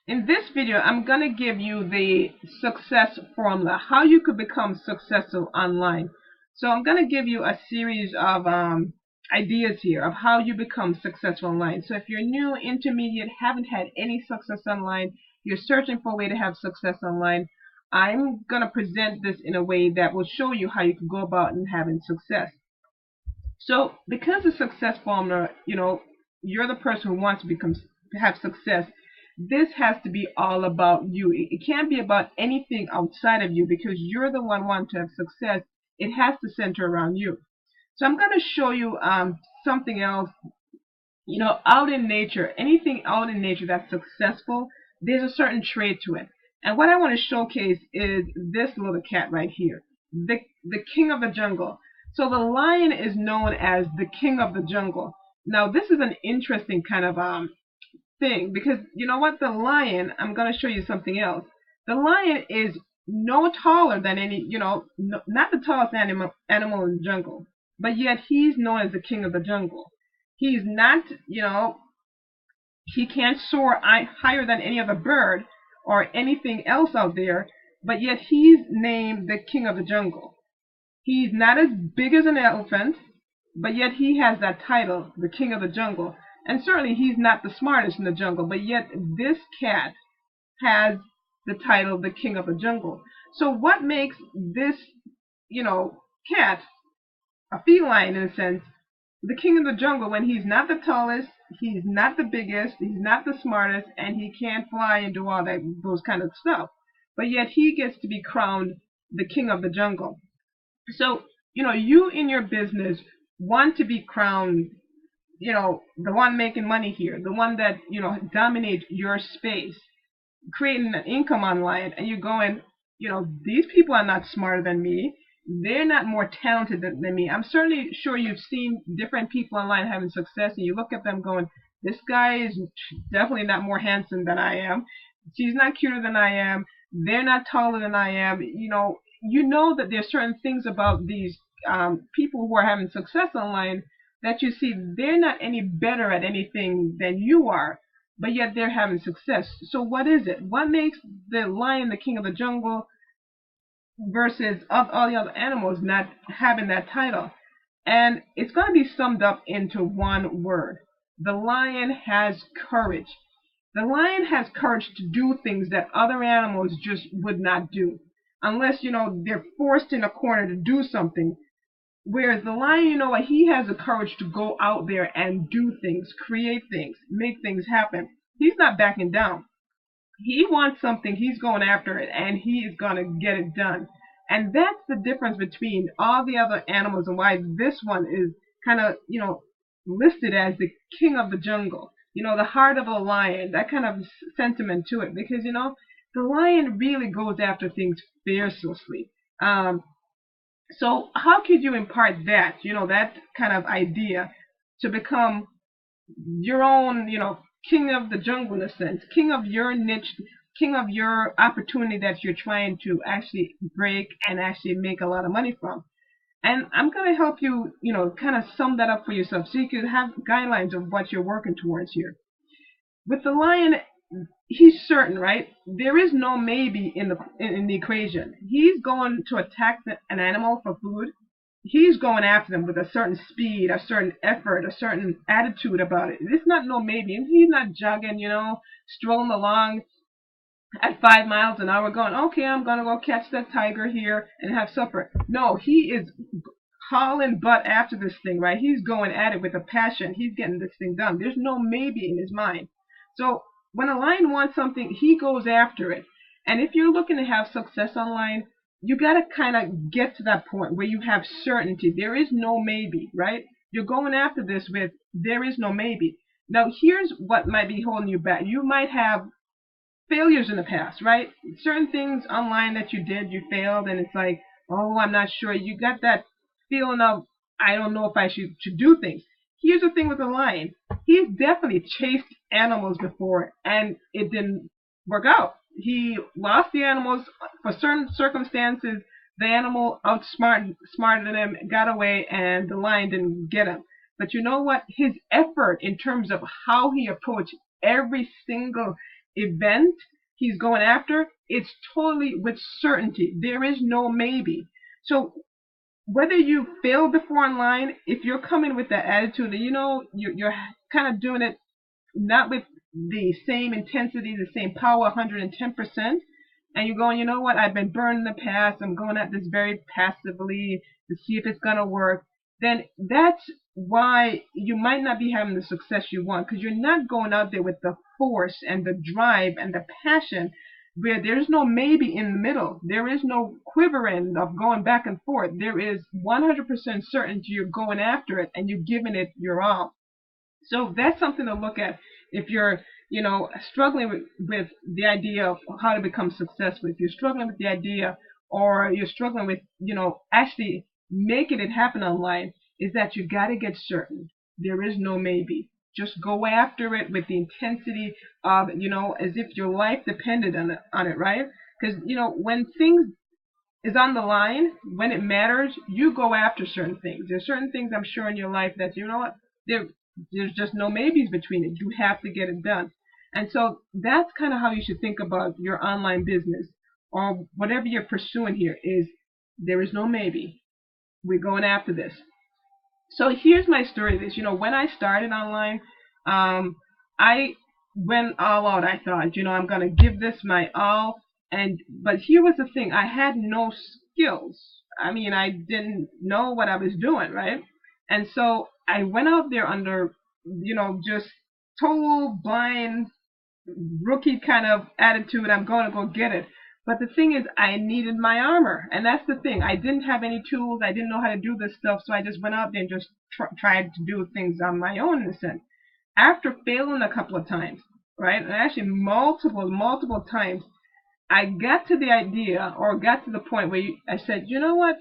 In this video, I'm going to give you the success formula, how you could become successful online. So I'm going to give you a series of ideas here of how you become successful online. So if you're new, intermediate, haven't had any success online, you're searching for a way to have success online, I'm going to present this in a way that will show you how you can go about and having success. So because the success formula, you're the person who wants to have success. This has to be all about you. It can't be about anything outside of you because you're the one wanting to have success. It has to center around you. So I'm going to show you something else. Out in nature, anything out in nature that's successful, there's a certain trait to it. And what I want to showcase is this little cat right here, the king of the jungle. So the lion is known as the king of the jungle. Now this is an interesting kind of thing because you know what, the lion, I'm going to show you something else. The lion is no taller than any, not the tallest animal in the jungle, but yet he's known as the king of the jungle. He's not, he can't soar higher than any other bird or anything else out there, but yet he's named the king of the jungle. He's not as big as an elephant, but yet he has that title, the king of the jungle. And certainly he's not the smartest in the jungle, but yet this cat has the title, the king of the jungle. So what makes this, cat, a feline in a sense, the king of the jungle when he's not the tallest, he's not the biggest, he's not the smartest, and he can't fly and do all those kind of stuff. But yet he gets to be crowned the king of the jungle. So, you in your business want to be crowned, the one making money here, the one that, dominates your space, creating an income online, and you're going, these people are not smarter than me. They're not more talented than me. I'm certainly sure you've seen different people online having success, and you look at them going, this guy is definitely not more handsome than I am. She's not cuter than I am. They're not taller than I am. You know that there's certain things about these people who are having success online that you see they're not any better at anything than you are, but yet they're having success. So what is it? What makes the lion the king of the jungle versus all the other animals not having that title? And it's going to be summed up into one word. The lion has courage. The lion has courage to do things that other animals just would not do. Unless, they're forced in a corner to do something. Whereas the lion, he has the courage to go out there and do things, create things, make things happen. He's not backing down. He wants something, he's going after it, and he is going to get it done. And that's the difference between all the other animals and why this one is kind of, listed as the king of the jungle. The heart of a lion, that kind of sentiment to it. Because, the lion really goes after things fiercely. So how could you impart that, that kind of idea to become your own, king of the jungle in a sense, king of your niche, king of your opportunity that you're trying to actually break and actually make a lot of money from. And I'm going to help you, kind of sum that up for yourself so you can have guidelines of what you're working towards here. With the lion, he's certain, right? There is no maybe in the equation. He's going to attack an animal for food. He's going after them with a certain speed, a certain effort, a certain attitude about it. It's not no maybe. He's not jogging, strolling along at 5 miles an hour going, okay, I'm going to go catch that tiger here and have supper. No, he is hauling butt after this thing, right? He's going at it with a passion. He's getting this thing done. There's no maybe in his mind. So when a lion wants something, he goes after it. And if you're looking to have success online, you got to kind of get to that point where you have certainty. There is no maybe, right? You're going after this with, there is no maybe. Now, here's what might be holding you back. You might have failures in the past, right? Certain things online that you did, you failed, and it's like, oh, I'm not sure. You got that feeling of, I don't know if I should do things. Here's the thing with the lion. He's definitely chased animals before, and it didn't work out. He lost the animals for certain circumstances. The animal outsmarted him, got away, and the lion didn't get him. But you know what? His effort in terms of how he approached every single event he's going after, it's totally with certainty. There is no maybe. So whether you fail before online, if you're coming with that attitude that you're kind of doing it not with the same intensity, the same power, 110%, and you're going, you know what, I've been burned in the past, I'm going at this very passively to see if it's going to work, then that's why you might not be having the success you want, because you're not going out there with the force and the drive and the passion where there's no maybe in the middle. There is no quivering of going back and forth. There is 100% certainty you're going after it and you're giving it your all. So that's something to look at if you're, struggling with the idea of how to become successful. If you're struggling with the idea, or you're struggling with, actually making it happen online, is that you got to get certain. There is no maybe. Just go after it with the intensity of, as if your life depended on it, right? Because, when things is on the line, when it matters, you go after certain things. There's certain things I'm sure in your life that, you know what, there's just no maybes between it. You have to get it done. And so that's kind of how you should think about your online business or whatever you're pursuing here is there is no maybe. We're going after this. So here's my story. When I started online, I went all out. I thought, I'm going to give this my all. But here was the thing. I had no skills. I mean, I didn't know what I was doing, right? And so I went out there under, just total blind rookie kind of attitude. I'm going to go get it. But the thing is, I needed my armor. And that's the thing. I didn't have any tools. I didn't know how to do this stuff. So I just went out there and just tried to do things on my own in a sense. After failing a couple of times, right? And actually multiple times, I got to the idea or got to the point where I said, you know what?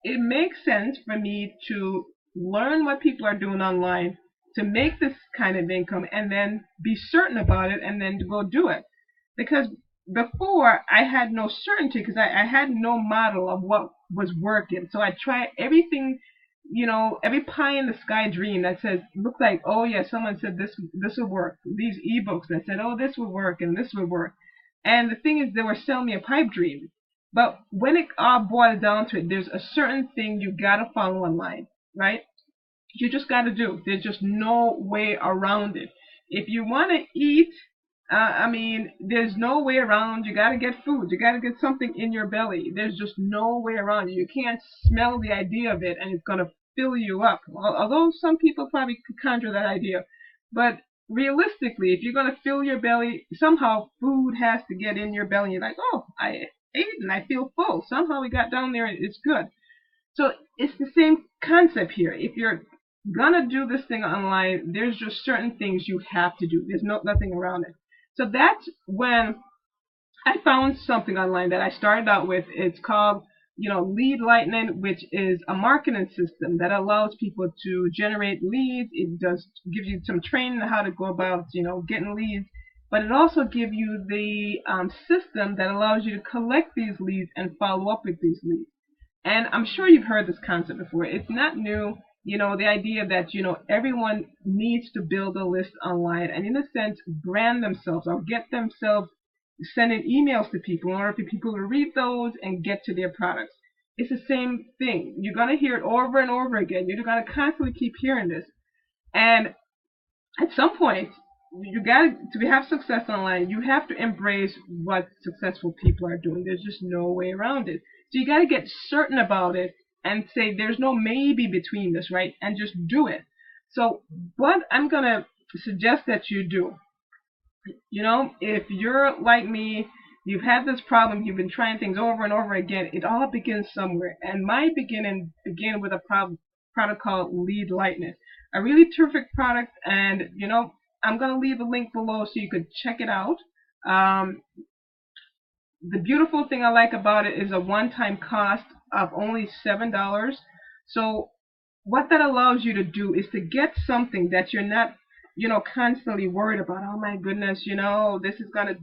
It makes sense for me to learn what people are doing online to make this kind of income and then be certain about it and then to go do it. Because before I had no certainty because I had no model of what was working. So I tried everything, every pie in the sky dream that says, look like, oh yeah, someone said this will work. These ebooks that said, oh, this will work and this will work. And the thing is, they were selling me a pipe dream. But when it all boils down to it, there's a certain thing you gotta follow online, right? You just gotta do. There's just no way around it. If you want to eat, there's no way around. You gotta get food. You gotta get something in your belly. There's just no way around it. You can't smell the idea of it, and it's gonna fill you up. Although some people probably could conjure that idea, but realistically, if you're going to fill your belly, somehow food has to get in your belly. You're like, oh, I ate and I feel full. Somehow we got down there and it's good. So it's the same concept here. If you're going to do this thing online, there's just certain things you have to do. There's nothing around it. So that's when I found something online that I started out with. It's called lead lightning, which is a marketing system that allows people to generate leads. It does give you some training on how to go about, getting leads, but it also gives you the system that allows you to collect these leads and follow up with these leads. And I'm sure you've heard this concept before. It's not new. The idea that, everyone needs to build a list online and in a sense brand themselves or get themselves sending emails to people in order for people to read those and get to their products. It's the same thing. You're going to hear it over and over again. You're going to constantly keep hearing this. And at some point, to have success online, you have to embrace what successful people are doing. There's just no way around it. So you got to get certain about it and say there's no maybe between this, right? And just do it. So what I'm going to suggest that you do, if you're like me, you've had this problem, you've been trying things over and over again, it all begins somewhere. And my beginning began with a product called Lead Lightning. A really terrific product, and, I'm going to leave a link below so you could check it out. The beautiful thing I like about it is a one-time cost of only $7. So what that allows you to do is to get something that you're not constantly worried about. Oh my goodness, this is going to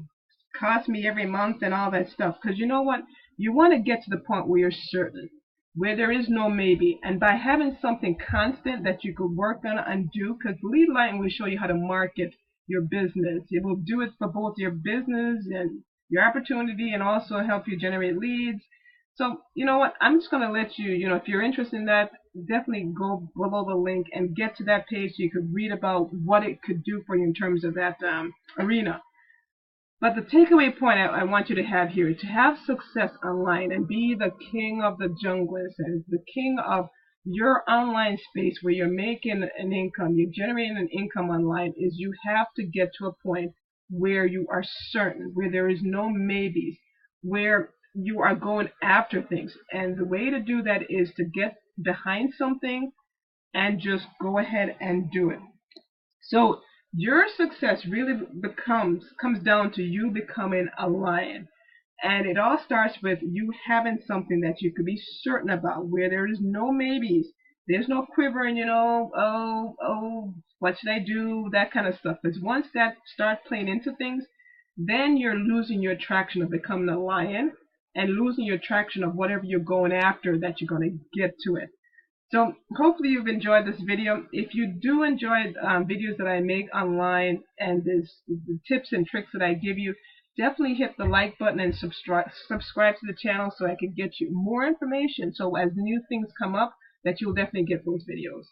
cost me every month and all that stuff. Because you know what? You want to get to the point where you're certain, where there is no maybe. And by having something constant that you could work on and do, because Lead Lightning will show you how to market your business. It will do it for both your business and your opportunity, and also help you generate leads. So, you know what? I'm just going to let you, if you're interested in that, definitely go below the link and get to that page so you could read about what it could do for you in terms of that arena. But the takeaway point I want you to have here is to have success online and be the king of the jungle, and the king of your online space where you're making an income, you're generating an income online, is you have to get to a point where you are certain, where there is no maybes, where you are going after things. And the way to do that is to get behind something and just go ahead and do it. So your success really comes down to you becoming a lion. And it all starts with you having something that you could be certain about, where there is no maybes. There's no quivering, what should I do? That kind of stuff. Because once that starts playing into things, then you're losing your traction of becoming a lion and losing your traction of whatever you're going after, that you're going to get to it. So hopefully you've enjoyed this video. If you do enjoy videos that I make online and the tips and tricks that I give you, definitely hit the like button and subscribe to the channel so I can get you more information. So as new things come up, that you'll definitely get those videos.